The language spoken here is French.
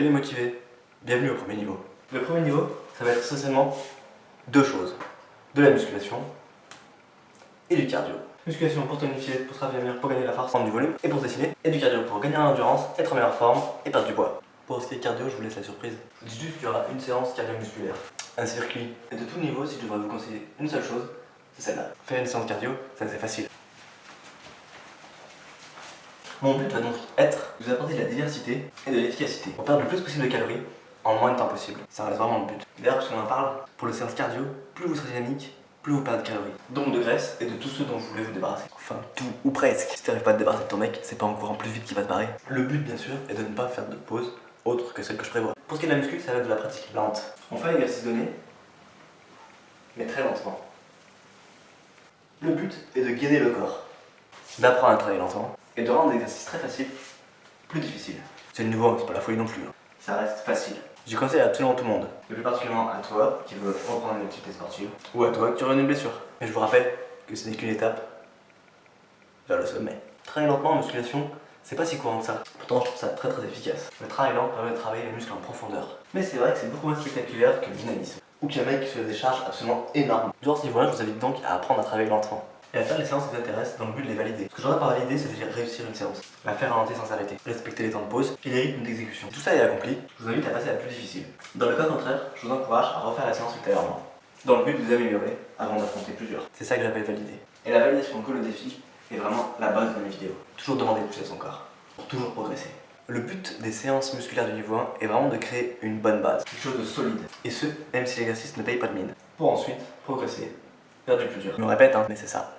Salut les motivés, bienvenue au premier niveau. Le premier niveau, ça va être essentiellement deux choses. De la musculation et du cardio. Musculation pour tonifier, pour se raffermir, pour gagner la force, prendre du volume et pour se dessiner. Et du cardio pour gagner en endurance, être en meilleure forme et perdre du poids. Pour ce qui est cardio, je vous laisse la surprise. Je vous dis juste qu'il y aura une séance cardio-musculaire, un circuit. Et de tout niveau, si je devrais vous conseiller une seule chose, c'est celle-là. Faire une séance cardio, ça c'est facile. Mon but va donc être de vous apporter de la diversité et de l'efficacité pour perdre le plus possible de calories en moins de temps possible. Ça reste vraiment le but. D'ailleurs, parce qu'on en parle, pour le séance cardio, plus vous serez dynamique, plus vous perdez de calories. Donc de graisse et de tout ce dont vous voulez vous débarrasser. Enfin, tout ou presque. Si tu n'arrives pas à te débarrasser de ton mec, c'est pas en courant plus vite qu'il va te barrer. Le but, bien sûr, est de ne pas faire de pause autre que celle que je prévois. Pour ce qui est de la muscu, ça va être de la pratique lente. On fait un exercice donné, mais très lentement. Le but est de gainer le corps, d'apprendre à travailler lentement et de rendre l'exercice très facile plus difficile. C'est le niveau, c'est pas la folie non plus. Ça reste facile. Je conseille à absolument tout le monde, et plus particulièrement à toi qui veux reprendre une activité sportive, ou à toi qui aurait une blessure. Et je vous rappelle que ce n'est qu'une étape vers le sommet. Travailler lentement en musculation, c'est pas si courant que ça. Pourtant, je trouve ça très efficace. Le travail lent permet de travailler les muscles en profondeur. Mais c'est vrai que c'est beaucoup moins spectaculaire que le dynamisme. Ou qu'un mec qui soulève des charges absolument énormes. Durant ce niveau-là, je vous invite donc à apprendre à travailler lentement. Et à faire les séances qui vous intéressent dans le but de les valider. Ce que j'aurais par valider, c'est de dire réussir une séance. La faire ralentir sans s'arrêter. Respecter les temps de pause et les rythmes d'exécution. Tout ça est accompli, je vous invite à passer à la plus difficile. Dans le cas contraire, je vous encourage à refaire la séance ultérieurement. Dans le but de vous améliorer avant d'affronter plusieurs. C'est ça que j'appelle valider. Et la validation que le défi est vraiment la base de mes vidéos. Toujours demander de pousser son corps. Pour toujours progresser. Le but des séances musculaires du niveau 1 est vraiment de créer une bonne base. Quelque chose de solide. Et ce, même si l'exercice ne paye pas de mine. Pour ensuite progresser vers du plus dur. Je me répète, mais c'est ça.